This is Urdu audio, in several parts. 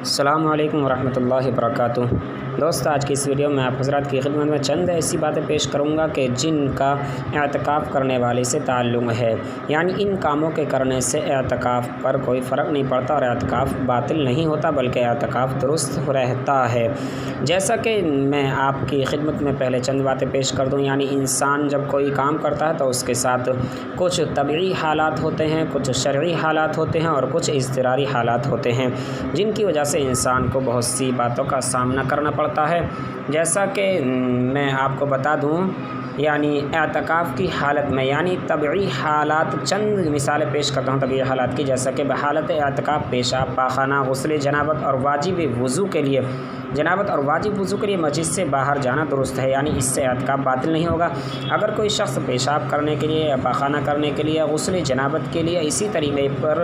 السلام علیکم ورحمۃ اللہ وبرکاتہ۔ دوست، آج کی اس ویڈیو میں آپ حضرات کی خدمت میں چند ایسی باتیں پیش کروں گا کہ جن کا اعتکاف کرنے والے سے تعلق ہے، یعنی ان کاموں کے کرنے سے اعتکاف پر کوئی فرق نہیں پڑتا اور اعتکاف باطل نہیں ہوتا بلکہ اعتکاف درست رہتا ہے۔ جیسا کہ میں آپ کی خدمت میں پہلے چند باتیں پیش کر دوں، یعنی انسان جب کوئی کام کرتا ہے تو اس کے ساتھ کچھ طبعی حالات ہوتے ہیں، کچھ شرعی حالات ہوتے ہیں اور کچھ اضطراری حالات ہوتے ہیں، جن کی وجہ سے انسان کو بہت سی باتوں کا سامنا کرنا پڑتا ہے۔ جیسا کہ میں آپ کو بتا دوں، یعنی اعتکاف کی حالت میں، یعنی طبعی حالات، چند مثالیں پیش کرتا ہوں طبعی حالات کی، جیسا کہ بحالت اعتکاف پیشاب، پاخانہ، غسل جنابت اور واجب وضو کے لیے مسجد سے باہر جانا درست ہے، یعنی اس سے اعتکاف باطل نہیں ہوگا۔ اگر کوئی شخص پیشاب کرنے کے لیے یا پاخانہ کرنے کے لیے، غسل جنابت کے لیے، اسی طریقے پر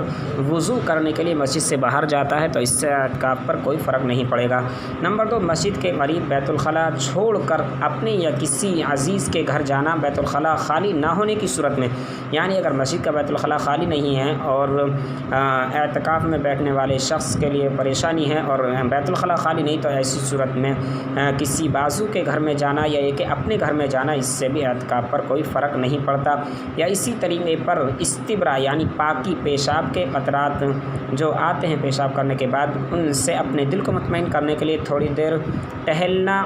وضو کرنے کے لیے مسجد سے باہر جاتا ہے تو اس سے اعتکاف پر کوئی فرق نہیں پڑے گا۔ نمبر 2، مسجد کے قریب بیت الخلاء چھوڑ کر اپنے یا کسی عزیز کے گھر جانا بیت الخلاء خالی نہ ہونے کی صورت میں، یعنی اگر مسجد کا بیت الخلاء خالی نہیں ہے اور اعتکاف میں بیٹھنے والے شخص کے لیے پریشانی ہے اور بیت الخلاء خالی نہیں، تو ایسی صورت میں کسی بازو کے گھر میں جانا یا یہ کہ اپنے گھر میں جانا، اس سے بھی اعتکاف پر کوئی فرق نہیں پڑتا۔ یا اسی طریقے پر استبرا، یعنی پاکی، پیشاب کے قطرات جو آتے ہیں پیشاب کرنے کے بعد، ان سے اپنے دل کو مطمئن کرنے کے لیے تھوڑی دیر ٹہلنا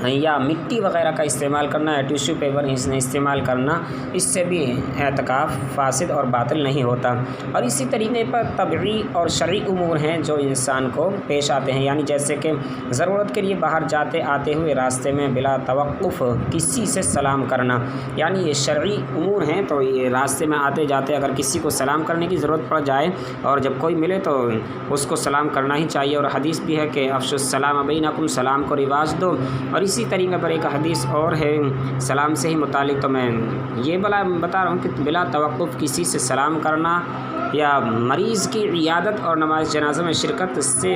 یا مٹی وغیرہ کا استعمال کرنا یا ٹیشو پیپر استعمال کرنا، اس سے بھی اعتکاف فاسد اور باطل نہیں ہوتا۔ اور اسی طریقے پر طبعی اور شرعی امور ہیں جو انسان کو پیش آتے ہیں، یعنی جیسے کہ ضرورت کے لیے باہر جاتے آتے ہوئے راستے میں بلا توقف کسی سے سلام کرنا، یعنی یہ شرعی امور ہیں۔ تو یہ راستے میں آتے جاتے اگر کسی کو سلام کرنے کی ضرورت پڑ جائے اور جب کوئی ملے تو اس کو سلام کرنا ہی چاہیے، اور حدیث بھی ہے کہ افشوا السلام بینکم، سلام کو رواج دو۔ اور اسی طریقے پر ایک حدیث اور ہے سلام سے ہی متعلق، تو میں یہ بتا رہا ہوں کہ بلا توقف کسی سے سلام کرنا یا مریض کی عیادت اور نماز جنازہ میں شرکت سے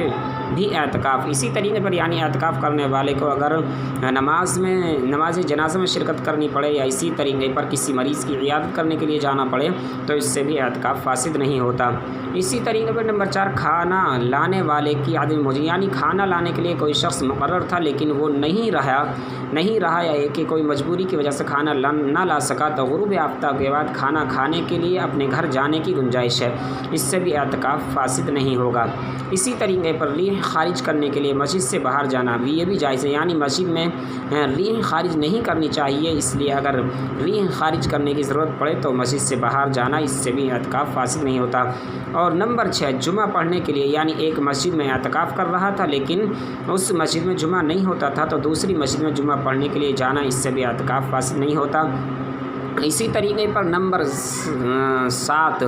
بھی اعتکاف۔ اسی طریقے پر یعنی اعتکاف کرنے والے کو اگر نماز جنازہ میں شرکت کرنی پڑے یا اسی طریقے پر کسی مریض کی عیادت کرنے کے لیے جانا پڑے تو اس سے بھی اعتکاف فاسد نہیں ہوتا۔ اسی طریقے پر نمبر 4، کھانا لانے والے کی عدم موجودگی، یعنی کھانا لانے کے لیے کوئی شخص مقرر تھا لیکن وہ نہیں رہا یا یہ کہ کوئی مجبوری کی وجہ سے کھانا نہ لا سکا، تو غروب آفتاب کے بعد کھانا کھانے کے لیے اپنے گھر جانے کی گنجائش ہے، اس سے بھی اعتکاف فاسد نہیں ہوگا۔ اسی طریقے پر ریح خارج کرنے کے لیے مسجد سے باہر جانا بھی یہ بھی جائز ہے، یعنی مسجد میں ریح خارج نہیں کرنی چاہیے، اس لیے اگر ریح خارج کرنے کی ضرورت پڑے تو مسجد سے باہر جانا، اس سے بھی اعتکاف فاسد نہیں ہوتا۔ اور نمبر 6، جمعہ پڑھنے کے لیے، یعنی ایک مسجد میں اعتکاف کر رہا تھا لیکن اس مسجد میں جمعہ نہیں ہوتا تھا تو دوسری مسجد میں جمعہ پڑھنے کے لیے جانا، اس سے بھی اعتکاف فاسد نہیں ہوتا۔ اسی طریقے پر نمبر 7،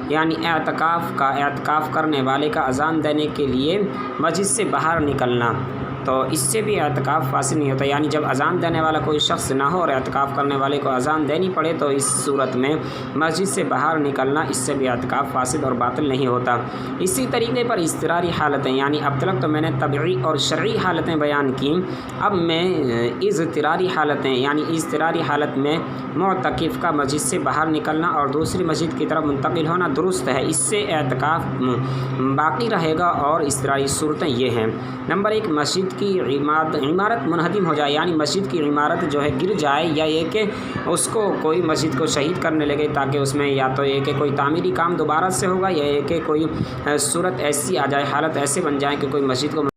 یعنی اعتکاف کرنے والے کا اذان دینے کے لیے مسجد سے باہر نکلنا، تو اس سے بھی اعتکاف فاسد نہیں ہوتا، یعنی جب اذان دینے والا کوئی شخص نہ ہو اور اعتکاف کرنے والے کو اذان دینی پڑے تو اس صورت میں مسجد سے باہر نکلنا، اس سے بھی اعتکاف فاسد اور باطل نہیں ہوتا۔ اسی طریقے پر اضطراری حالتیں، یعنی اب تک تو میں نے طبعی اور شرعی حالتیں بیان کی، اب میں اضطراری حالتیں، یعنی اضطراری حالت میں معتکف کا مسجد سے باہر نکلنا اور دوسری مسجد کی طرف منتقل ہونا درست ہے، اس سے اعتکاف باقی رہے گا۔ اور اضطراری صورتیں یہ ہیں، نمبر 1، مسجد کی عمارت منہدم ہو جائے، یعنی مسجد کی عمارت جو ہے گر جائے، یا یہ کہ اس کو کوئی مسجد کو شہید کرنے لگے تاکہ اس میں یا تو یہ کہ کوئی تعمیری کام دوبارہ سے ہوگا یا یہ کہ کوئی صورت ایسی آ جائے، حالت ایسے بن جائے کہ کوئی مسجد کو